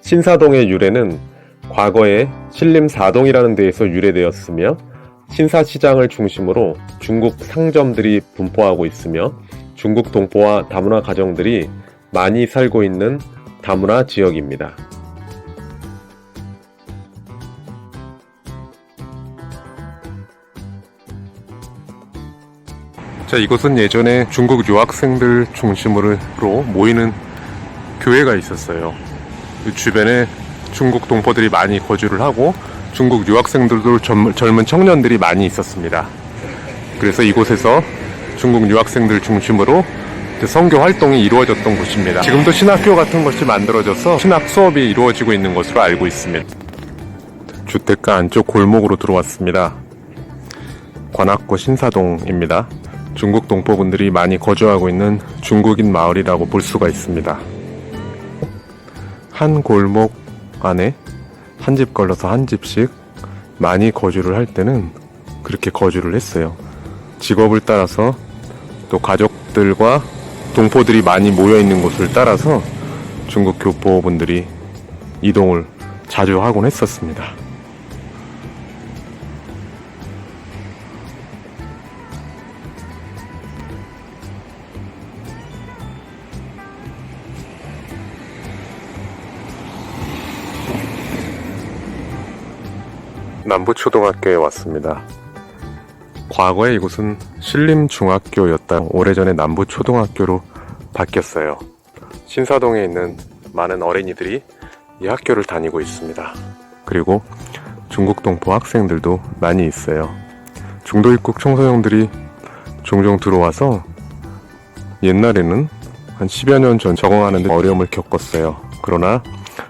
신사동의 유래는 과거에 신림사동이라는 데에서 유래되었으며 신사시장을 중심으로 중국 상점들이 분포하고 있으며 중국 동포와 다문화 가정들이 많이 살고 있는 다문화 지역입니다. 자, 이곳은 예전에 중국 유학생들 중심으로 모이는 교회가 있었어요. 이 주변에 중국 동포들이 많이 거주를 하고 중국 유학생들도 젊은 청년들이 많이 있었습니다. 그래서 이곳에서 중국 유학생들 중심으로 선교 활동이 이루어졌던 곳입니다. 지금도 신학교 같은 것이 만들어져서 신학 수업이 이루어지고 있는 것으로 알고 있습니다. 주택가 안쪽 골목으로 들어왔습니다. 관악구 신사동입니다. 중국 동포분들이 많이 거주하고 있는 중국인 마을이라고 볼 수가 있습니다. 한 골목 안에 한 집 걸러서 한 집씩 많이 거주를 할 때는 그렇게 거주를 했어요. 직업을 따라서 또 가족들과 동포들이 많이 모여 있는 곳을 따라서 중국 교포분들이 이동을 자주 하곤 했었습니다. 남부초등학교에 왔습니다. 과거에 이곳은 신림중학교였다 오래전에 남부초등학교로 바뀌었어요. 신사동에 있는 많은 어린이들이 이 학교를 다니고 있습니다. 그리고 중국 동포 학생들도 많이 있어요. 중도 입국 청소년들이 종종 들어와서 옛날에는 한 10여 년 전 적응하는 데 어려움을 겪었어요. 그러나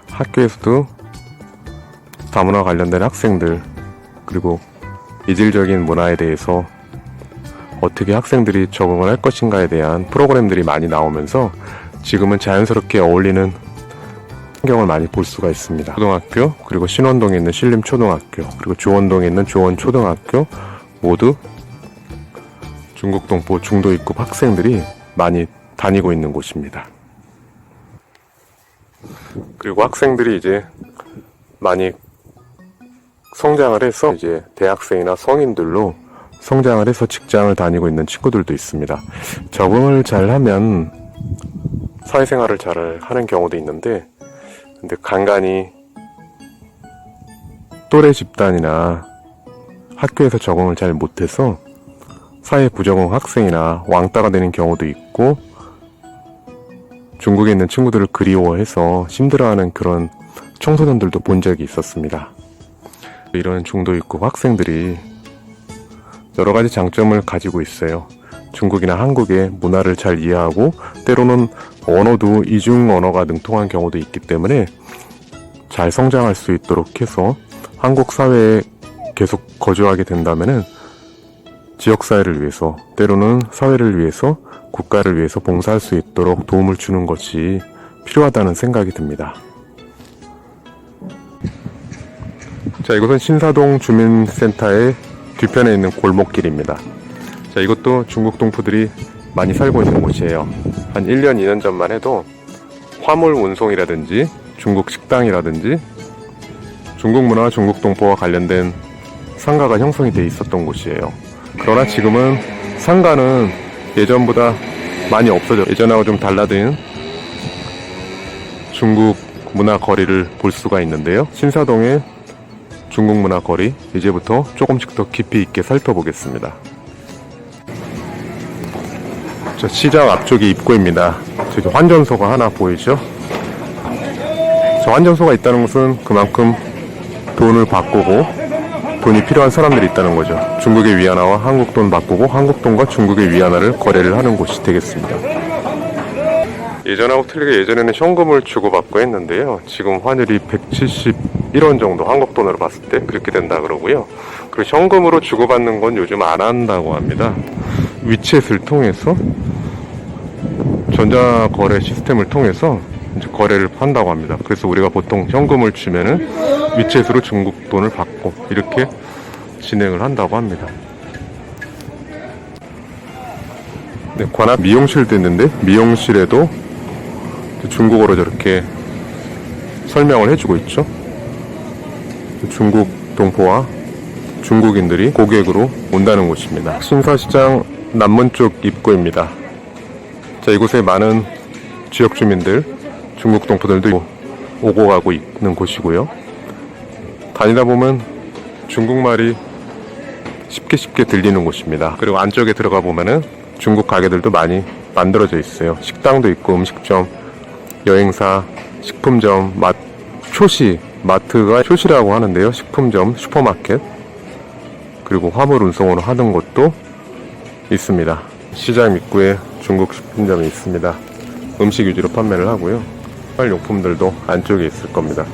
학교에서도 다문화 관련된 학생들 그리고 이질적인 문화에 대해서 어떻게 학생들이 적응을 할 것인가에 대한 프로그램들이 많이 나오면서 지금은 자연스럽게 어울리는 환경을 많이 볼 수가 있습니다. 초등학교 그리고 신원동에 있는 신림초등학교 그리고 조원동에 있는 조원초등학교 모두 중국 동포 중도 입국 학생들이 많이 다니고 있는 곳입니다. 그리고 학생들이 이제 많이 성장을 해서 이제 대학생이나 성인들로 성장을 해서 직장을 다니고 있는 친구들도 있습니다. 적응을 잘 하면 사회생활을 잘 하는 경우도 있는데, 근데 간간히 또래 집단이나 학교에서 적응을 잘 못해서 사회 부적응 학생이나 왕따가 되는 경우도 있고, 중국에 있는 친구들을 그리워해서 힘들어하는 그런 청소년들도 본 적이 있었습니다. 이런 중도 입국 학생들이 여러 가지 장점을 가지고 있어요. 중국이나 한국의 문화를 잘 이해하고 때로는 언어도 이중 언어가 능통한 경우도 있기 때문에 잘 성장할 수 있도록 해서 한국 사회에 계속 거주하게 된다면은 지역사회를 위해서 때로는 사회를 위해서 국가를 위해서 봉사할 수 있도록 도움을 주는 것이 필요하다는 생각이 듭니다. 자, 이곳은 신사동 주민센터의 뒤편에 있는 골목길입니다. 자, 이것도 중국 동포들이 많이 살고 있는 곳이에요. 한 1년, 2년 전만 해도 화물 운송이라든지 중국 식당이라든지 중국 문화, 중국 동포와 관련된 상가가 형성이 돼 있었던 곳이에요. 그러나 지금은 상가는 예전보다 많이 없어졌어요. 예전하고 좀 달라진 중국 문화 거리를 볼 수가 있는데요. 신사동의 중국 문화 거리 이제부터 조금씩 더 깊이 있게 살펴보겠습니다. 자, 시장 앞쪽이 입구입니다. 저기 환전소가 하나 보이죠? 저 환전소가 있다는 것은 그만큼 돈을 바꾸고 돈이 필요한 사람들이 있다는 거죠. 중국의 위안화와 한국 돈 바꾸고 한국 돈과 중국의 위안화를 거래를 하는 곳이 되겠습니다. 예전하고 틀리게 예전에는 현금을 주고받고 했는데요. 지금 환율이 171원 정도 한국 돈으로 봤을 때 그렇게 된다 그러고요. 그리고 현금으로 주고받는 건 요즘 안 한다고 합니다. 위챗을 통해서 전자거래 시스템을 통해서 이제 거래를 한다고 합니다. 그래서 우리가 보통 현금을 주면은 위챗으로 중국 돈을 받고 이렇게 진행을 한다고 합니다. 네, 관악 미용실도 있는데 미용실에도 중국어로 저렇게 설명을 해주고 있죠. 중국 동포와 중국인들이 고객으로 온다는 곳입니다. 신사시장 남문 쪽 입구입니다. 자, 이곳에 많은 지역 주민들, 중국 동포들도 오고 가고 있는 곳이고요. 다니다 보면 중국말이 쉽게 들리는 곳입니다. 그리고 안쪽에 들어가 보면은 중국 가게들도 많이 만들어져 있어요. 식당도 있고 음식점, 여행사, 식품점, 초시, 마트가 초시라고 하는데요. 식품점, 슈퍼마켓, 그리고 화물 운송으로 하는 곳도 있습니다. 시장 입구에 중국 식품점이 있습니다. 음식 위주로 판매를 하고요. 생활용품들도 안쪽에 있을 겁니다.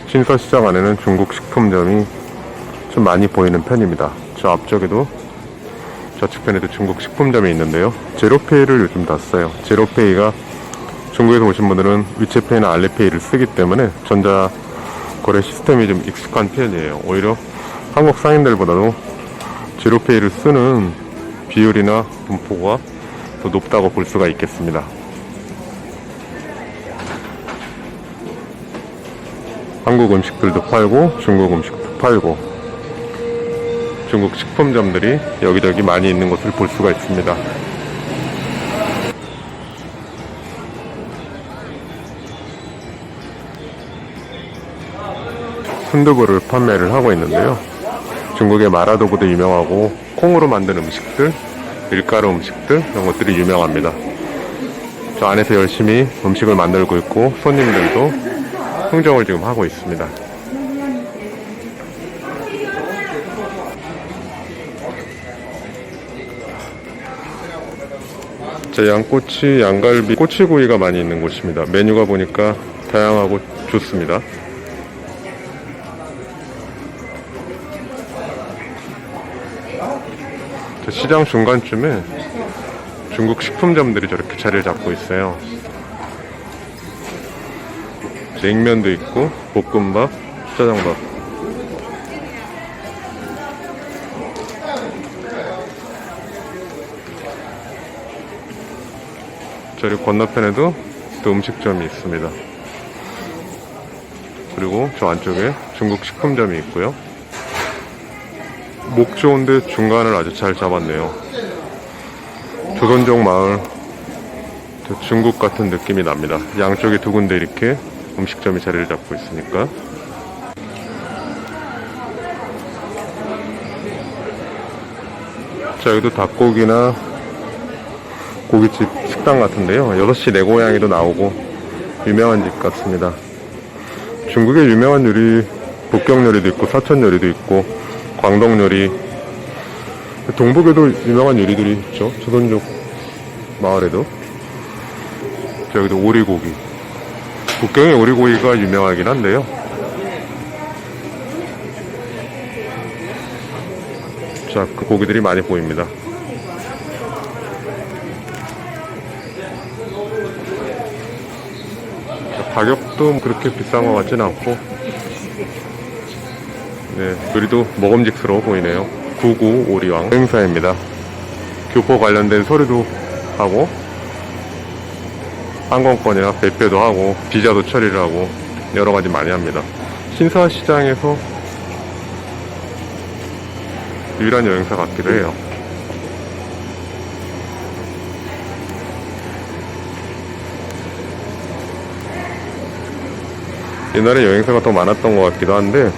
신사시장 안에는 중국 식품점이 좀 많이 보이는 편입니다. 저 앞쪽에도, 저측편에도 중국 식품점이 있는데요. 제로페이를 요즘 다 써요. 제로페이가 중국에서 오신 분들은 위챗페이나 알리페이를 쓰기 때문에 전자거래 시스템이 좀 익숙한 편이에요. 오히려 한국 상인들보다도 제로페이를 쓰는 비율이나 분포가 더 높다고 볼 수가 있겠습니다. 한국 음식들도 팔고 중국 음식도 팔고 중국 식품점들이 여기저기 많이 있는 것을 볼 수가 있습니다. 순두부를 판매를 하고 있는데요. 중국의 마라도구도 유명하고 콩으로 만든 음식들, 밀가루 음식들, 이런 것들이 유명합니다. 저 안에서 열심히 음식을 만들고 있고 손님들도 흥정을 지금 하고 있습니다. 자, 양꼬치, 양갈비, 꼬치구이가 많이 있는 곳입니다. 메뉴가 보니까 다양하고 좋습니다. 자, 시장 중간쯤에 중국 식품점들이 저렇게 자리를 잡고 있어요. 냉면도 있고 볶음밥, 짜장밥. 저리 건너편에도 또 음식점이 있습니다. 그리고 저 안쪽에 중국 식품점이 있고요. 목 좋은데 중간을 아주 잘 잡았네요. 조선족 마을, 중국 같은 느낌이 납니다. 양쪽에 두 군데 이렇게 음식점이 자리를 잡고 있으니까. 자, 여기도 닭고기나 고깃집 식당 같은데요. 6시 내 고양이도 나오고 유명한 집 같습니다. 중국의 유명한 요리, 북경 요리도 있고 사천 요리도 있고 광동 요리, 동북에도 유명한 요리들이 있죠. 조선족 마을에도. 자, 여기도 오리고기. 북경의 오리고기가 유명하긴 한데요. 자, 그 고기들이 많이 보입니다. 자, 가격도 그렇게 비싼 것 같진 않고, 네, 요리도 먹음직스러워 보이네요. 구구 오리왕 행사입니다. 교포 관련된 서류도 하고 항공권이나 배표도 하고 비자도 처리를 하고 여러가지 많이 합니다. 신사시장에서 유일한 여행사 같기도 해요. 옛날에 여행사가 더 많았던 것 같기도 한데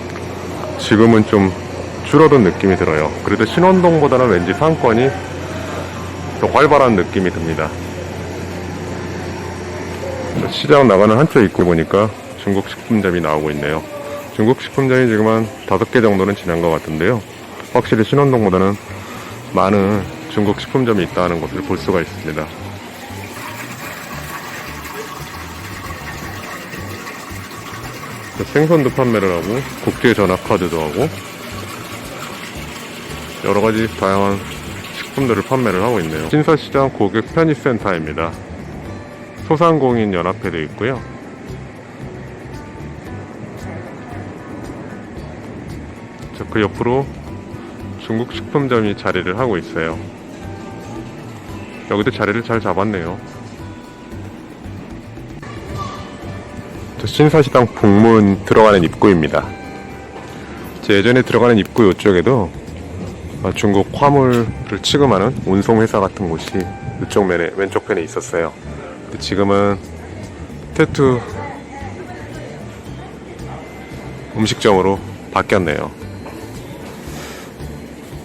지금은 좀 줄어든 느낌이 들어요. 그래도 신원동보다는 왠지 상권이 더 활발한 느낌이 듭니다. 시장 나가는 한쪽 입구 보니까 중국 식품점이 나오고 있네요. 중국 식품점이 지금 한 5개 정도는 지난 것 같은데요. 확실히 신원동보다는 많은 중국 식품점이 있다는 것을 볼 수가 있습니다. 생선도 판매를 하고 국제 전화카드도 하고 여러가지 다양한 식품들을 판매를 하고 있네요. 신사시장 고객 편의센터입니다. 소상공인 연합회도 있고요. 그 옆으로 중국 식품점이 자리를 하고 있어요. 여기도 자리를 잘 잡았네요. 신사시당 북문 들어가는 입구입니다. 제 예전에 들어가는 입구 이쪽에도 중국 화물을 취급하는 운송회사 같은 곳이 이쪽 면에 왼쪽 편에 있었어요. 근데 지금은 태투 음식점으로 바뀌었네요.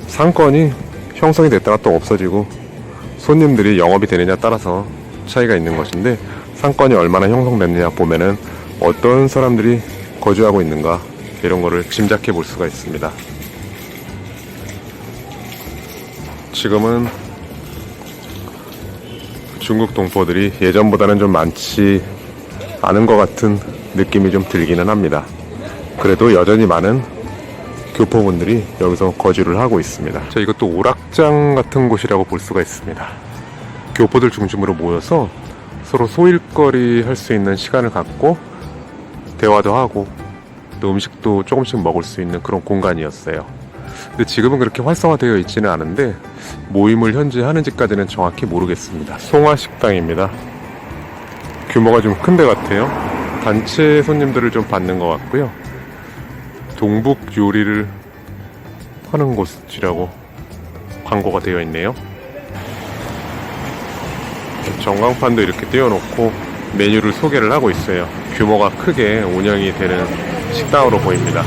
상권이 형성이 됐다가 또 없어지고 손님들이 영업이 되느냐 따라서 차이가 있는 것인데, 상권이 얼마나 형성됐느냐 보면은 어떤 사람들이 거주하고 있는가 이런 거를 짐작해 볼 수가 있습니다. 지금은 중국 동포들이 예전보다는 좀 많지 않은 것 같은 느낌이 좀 들기는 합니다. 그래도 여전히 많은 교포분들이 여기서 거주를 하고 있습니다. 자, 이것도 오락장 같은 곳이라고 볼 수가 있습니다. 교포들 중심으로 모여서 서로 소일거리 할 수 있는 시간을 갖고 대화도 하고 또 음식도 조금씩 먹을 수 있는 그런 공간이었어요. 근데 지금은 그렇게 활성화되어 있지는 않은데 모임을 현재 하는지까지는 정확히 모르겠습니다. 송화식당입니다. 규모가 좀 큰 데 같아요. 단체 손님들을 좀 받는 것 같고요. 동북 요리를 하는 곳이라고 광고가 되어 있네요. 전광판도 이렇게 띄워놓고 메뉴를 소개를 하고 있어요. 규모가 크게 운영이 되는 식당으로 보입니다.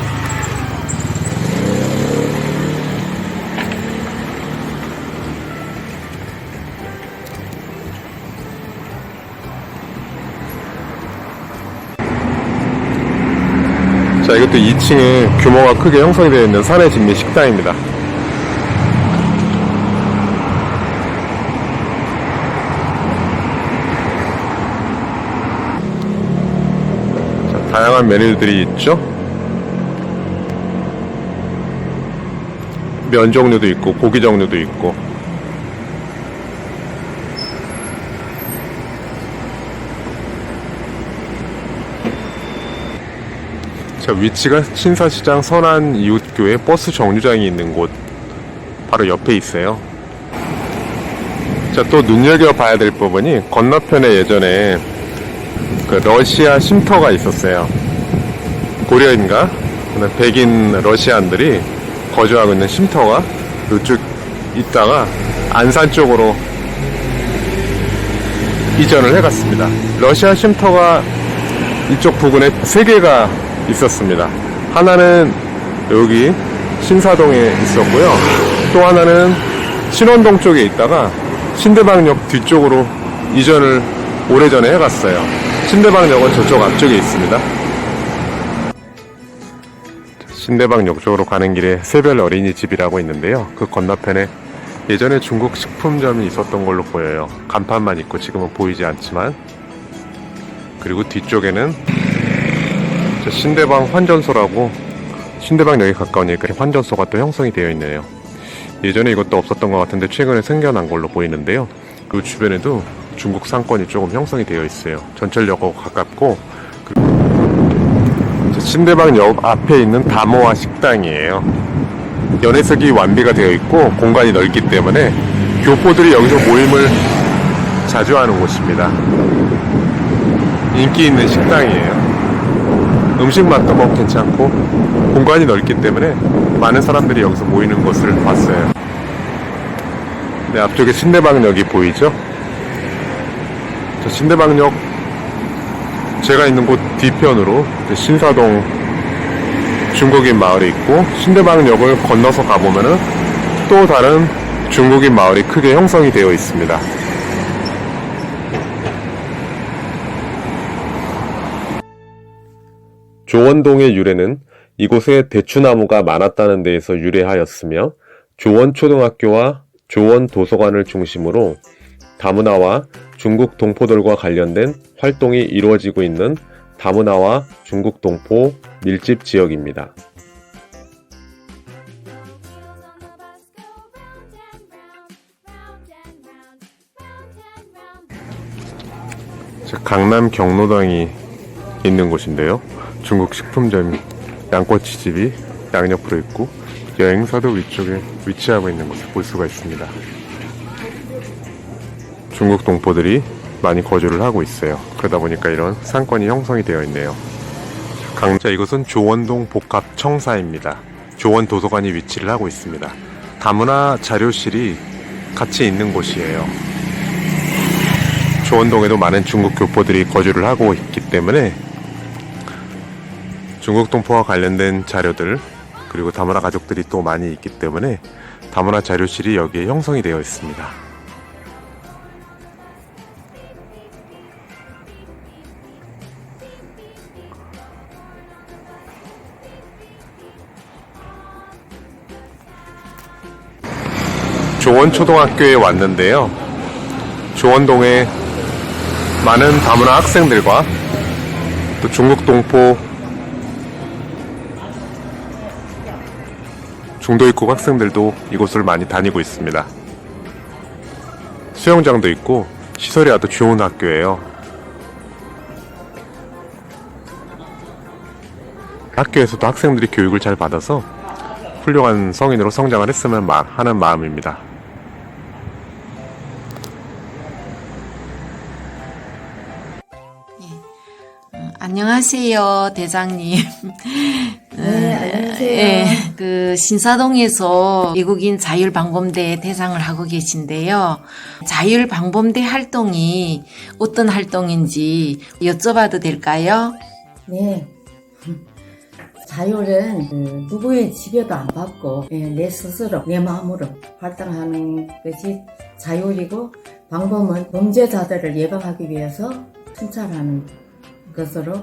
자, 이것도 2층에 규모가 크게 형성이 되어 있는 산의 진미 식당입니다. 자, 다양한 메뉴들이 있죠. 면 종류도 있고 고기 종류도 있고. 자, 위치가 신사시장 선안 이웃교회 버스 정류장이 있는 곳 바로 옆에 있어요. 자, 또 눈여겨봐야 될 부분이 건너편에 예전에 그 러시아 쉼터가 있었어요. 고려인가? 백인 러시안들이 거주하고 있는 쉼터가 이쪽 있다가 안산 쪽으로 이전을 해갔습니다. 러시아 쉼터가 이쪽 부근에 3개가 있었습니다. 하나는 여기 신사동에 있었고요. 또 하나는 신원동 쪽에 있다가 신대방역 뒤쪽으로 이전을 오래전에 해갔어요. 신대방역은 저쪽 앞쪽에 있습니다. 신대방역 쪽으로 가는 길에 새별 어린이집이라고 있는데요. 그 건너편에 예전에 중국 식품점이 있었던 걸로 보여요. 간판만 있고 지금은 보이지 않지만. 그리고 뒤쪽에는 신대방 환전소라고, 신대방역에 가까우니까 환전소가 또 형성이 되어 있네요. 예전에 이것도 없었던 것 같은데 최근에 생겨난 걸로 보이는데요. 그 주변에도 중국 상권이 조금 형성이 되어 있어요. 전철역하고 가깝고. 신대방역 앞에 있는 다모아 식당이에요. 연회석이 완비가 되어 있고 공간이 넓기 때문에 교포들이 여기서 모임을 자주 하는 곳입니다. 인기 있는 식당이에요. 음식 맛도 뭐 괜찮고 공간이 넓기 때문에 많은 사람들이 여기서 모이는 것을 봤어요. 네, 앞쪽에 신대방역이 보이죠? 저 신대방역 제가 있는 곳 뒤편으로 신사동 중국인 마을이 있고, 신대방역을 건너서 가보면은 또 다른 중국인 마을이 크게 형성이 되어 있습니다. 조원동의 유래는 이곳에 대추나무가 많았다는 데에서 유래하였으며, 조원초등학교와 조원도서관을 중심으로 다문화와 중국 동포들과 관련된 활동이 이루어지고 있는 다문화와 중국 동포 밀집 지역입니다. 강남 경로당이 있는 곳인데요. 중국 식품점 양꼬치집이 양옆으로 있고 여행사도 위쪽에 위치하고 있는 것을 볼 수가 있습니다. 중국 동포들이 많이 거주를 하고 있어요. 그러다 보니까 이런 상권이 형성이 되어 있네요. 자, 이곳은 조원동 복합청사입니다. 조원 도서관이 위치를 하고 있습니다. 다문화 자료실이 같이 있는 곳이에요. 조원동에도 많은 중국 교포들이 거주를 하고 있기 때문에 중국 동포와 관련된 자료들, 그리고 다문화 가족들이 또 많이 있기 때문에 다문화 자료실이 여기에 형성이 되어 있습니다. 조원초등학교에 왔는데요. 조원동에 많은 다문화 학생들과 또 중국 동포 중도 입국 학생들도 이곳을 많이 다니고 있습니다. 수영장도 있고 시설이 아주 좋은 학교예요. 학교에서도 학생들이 교육을 잘 받아서 훌륭한 성인으로 성장을 했으면 하는 마음입니다. 안녕하세요, 대장님. 네, 안녕하세요. 네, 그 신사동에서 외국인 자율방범대 대장을 하고 계신데요. 자율방범대 활동이 어떤 활동인지 여쭤봐도 될까요? 네. 자율은 누구의 지배도 안 받고 내 스스로 내 마음으로 활동하는 것이 자율이고, 방범은 범죄자들을 예방하기 위해서 순찰하는 것으로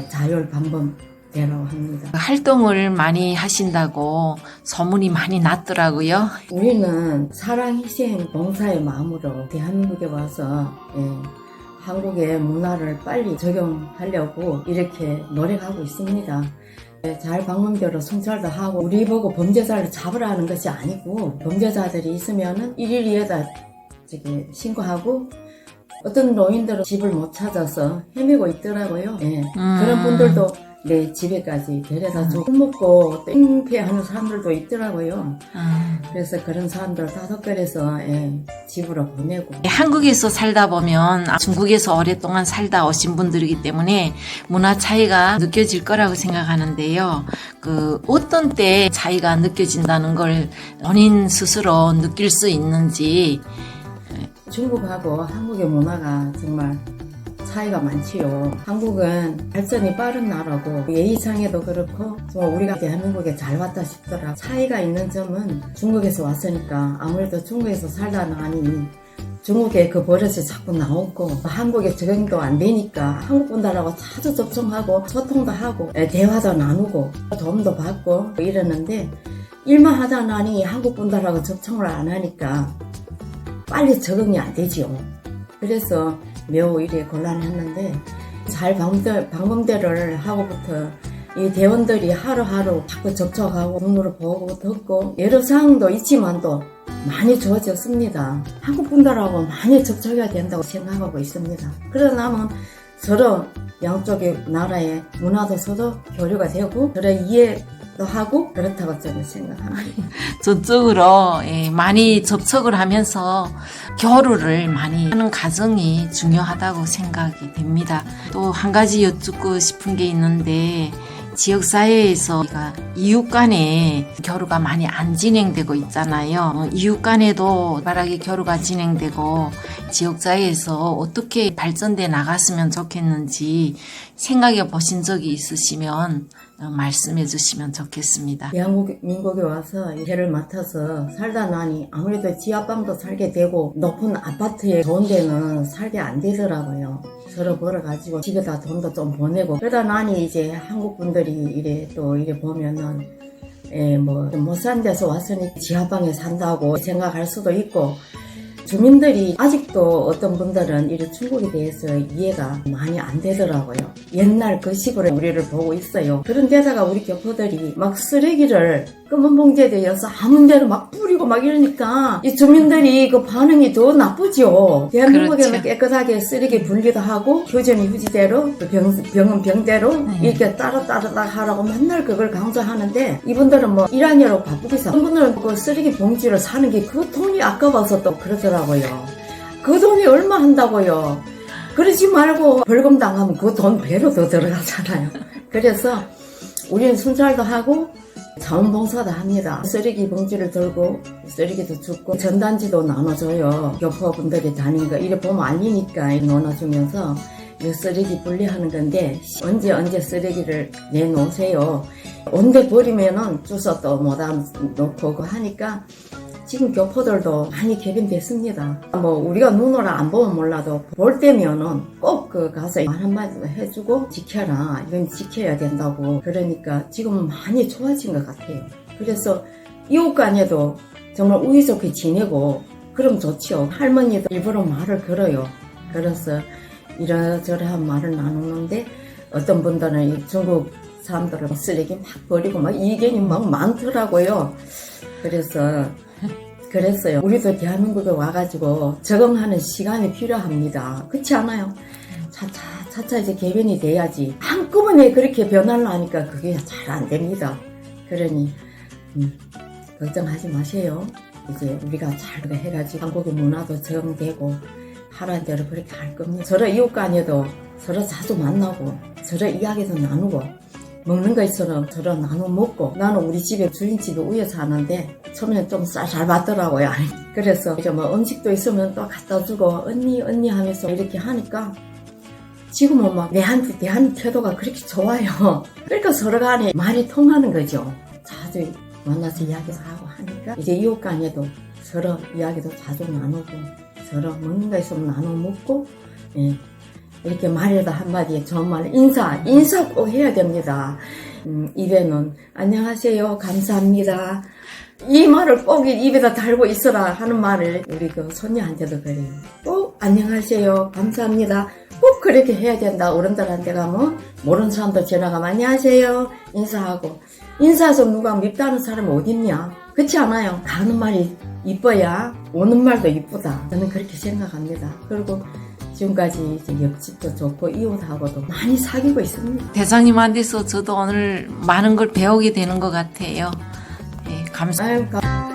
자율방범대라고 합니다. 활동을 많이 하신다고 소문이 많이 났더라고요. 우리는 사랑, 희생, 봉사의 마음으로 대한민국에 와서 한국의 문화를 빨리 적용하려고 이렇게 노력하고 있습니다. 자율방범대로 순찰도 하고, 우리 보고 범죄자를 잡으라는 것이 아니고, 범죄자들이 있으면은 일일이에다 신고하고, 어떤 노인들은 집을 못 찾아서 헤매고 있더라고요. 그런 분들도 내 집에까지 데려다 주고, 술 먹고 땡패하는 사람들도 있더라고요. 그래서 그런 사람들 다독거려서 집으로 보내고. 한국에서 살다 보면 중국에서 오랫동안 살다 오신 분들이기 때문에 문화 차이가 느껴질 거라고 생각하는데요. 그 어떤 때 차이가 느껴진다는 걸 본인 스스로 느낄 수 있는지. 중국하고 한국의 문화가 정말 차이가 많지요. 한국은 발전이 빠른 나라고, 예의상에도 그렇고 정말 우리가 대한민국에 잘 왔다 싶더라. 차이가 있는 점은, 중국에서 왔으니까 아무래도 중국에서 살다 나니 중국의 그 버릇이 자꾸 나오고, 한국에 적응도 안 되니까 한국 분들하고 자주 접촉하고 소통도 하고 대화도 나누고 도움도 받고 이러는데, 일만 하다 나니 한국 분들하고 접촉을 안 하니까 빨리 적응이 안 되지요. 그래서 매우 이래 곤란했는데, 자율방범대를 하고부터 이 대원들이 하루하루 자꾸 접촉하고 눈으로 보고 듣고, 여러 상황도 있지만도 많이 좋아졌습니다. 한국 분들하고 많이 접촉해야 된다고 생각하고 있습니다. 그러다 나면 서로 양쪽의 나라의 문화도 서로 교류가 되고 서로 이해도 하고 그렇다고 저는 생각합니다. 저쪽으로 많이 접촉을 하면서 교류를 많이 하는 과정이 중요하다고 생각이 됩니다. 또 한 가지 여쭙고 싶은 게 있는데, 지역사회에서 이웃 간에 교류가 많이 안 진행되고 있잖아요. 이웃 간에도 활발하게 교류가 진행되고 지역사회에서 어떻게 발전돼 나갔으면 좋겠는지 생각해 보신 적이 있으시면 말씀해 주시면 좋겠습니다. 대한민국에 와서 일을 맡아서 살다 나니 아무래도 지하방도 살게 되고, 높은 아파트에 좋은 데는 살게 안 되더라고요. 서로 벌어가지고 집에다 돈도 좀 보내고, 그러다 나니 이제 한국 분들이 이래 보면은 못 산 데서 왔으니 지하방에 산다고 생각할 수도 있고, 주민들이 아직도 어떤 분들은 이 중국에 대해서 이해가 많이 안 되더라고요. 옛날 그 식으로 우리를 보고 있어요. 그런데다가 우리 교포들이 막 쓰레기를 검은 봉지에 대어서 아무 데로 막 뿌리고 막 이러니까 이 주민들이 그 반응이 더 나쁘죠. 대한민국에는 그렇죠. 깨끗하게 쓰레기 분리도 하고 휴전이 휴지대로 그 병은 병대로 이렇게 따로따로 하라고 맨날 그걸 강조하는데 이분들은 뭐 일하느라고 바쁘겠어. 이분들은 그 쓰레기 봉지를 사는 게 그 돈이 아까워서 또 그러더라고요. 그 돈이 얼마 한다고요. 그러지 말고 벌금 당하면 그 돈 배로 더 들어가잖아요. 그래서 우리는 순찰도 하고 자원봉사도 합니다. 쓰레기 봉지를 들고 쓰레기도 줍고 전단지도 나눠줘요. 교포분들이 다니는 거 이래 보면 알리니까 나눠주면서 이 쓰레기 분리하는 건데 언제 쓰레기를 내놓으세요. 온데 버리면은 주워 또 못다 놓고 하니까 지금 교포들도 많이 개변됐습니다. 뭐 우리가 눈으로 안 보면 몰라도 볼 때면은 꼭 그 가서 말 한마디도 해주고 지켜라. 이건 지켜야 된다고. 그러니까 지금은 많이 좋아진 것 같아요. 그래서 이웃 간에도 정말 우애 좋게 지내고 그럼 좋지요. 할머니도 일부러 말을 걸어요. 그래서 이러저러한 말을 나누는데 어떤 분들은 이 중국 사람들은 쓰레기 막 버리고 막 이견이 막 많더라고요. 그랬어요. 우리도 대한민국에 와가지고 적응하는 시간이 필요합니다. 그렇지 않아요? 차차 이제 개변이 돼야지. 한꺼번에 그렇게 변화를 하니까 그게 잘 안 됩니다. 그러니 걱정하지 마세요. 이제 우리가 잘 해가지고 한국의 문화도 적응되고 하라는 대로 그렇게 할 겁니다. 서로 이웃 간에도 서로 자주 만나고 서로 이야기도 나누고 먹는 거 있어서 서로 나눠 먹고 나는 우리 집에 주인집에 위에 사는데 처음에는 좀 잘 받더라고요. 그래서 이제 뭐 음식도 있으면 또 갖다 주고 언니 하면서 이렇게 하니까 지금은 막 내한테 대한 태도가 그렇게 좋아요. 그러니까 서로 간에 말이 통하는 거죠. 자주 만나서 이야기도 하고 하니까 이제 이웃 간에도 서로 이야기도 자주 나누고 서로 먹는 거 있으면 나눠 먹고 이렇게 말이라도 한마디에 좋은 말 인사 꼭 해야 됩니다. 입에는 안녕하세요 감사합니다 이 말을 꼭 입에다 달고 있어라 하는 말을 우리 그 손녀한테도 그래요. 꼭 안녕하세요 감사합니다 꼭 그렇게 해야 된다. 어른들한테 가면 모르는 사람들 지나가면 안녕하세요 인사하고 인사해서 누가 밉다는 사람이 어딨냐. 그렇지 않아요. 가는 말이 이뻐야 오는 말도 이쁘다. 저는 그렇게 생각합니다. 그리고 지금까지 이제 옆집도 좋고 이웃하고도 많이 사귀고 있습니다. 대장님한테서 저도 오늘 많은 걸 배우게 되는 것 같아요. 네, 감사합니다. 아유,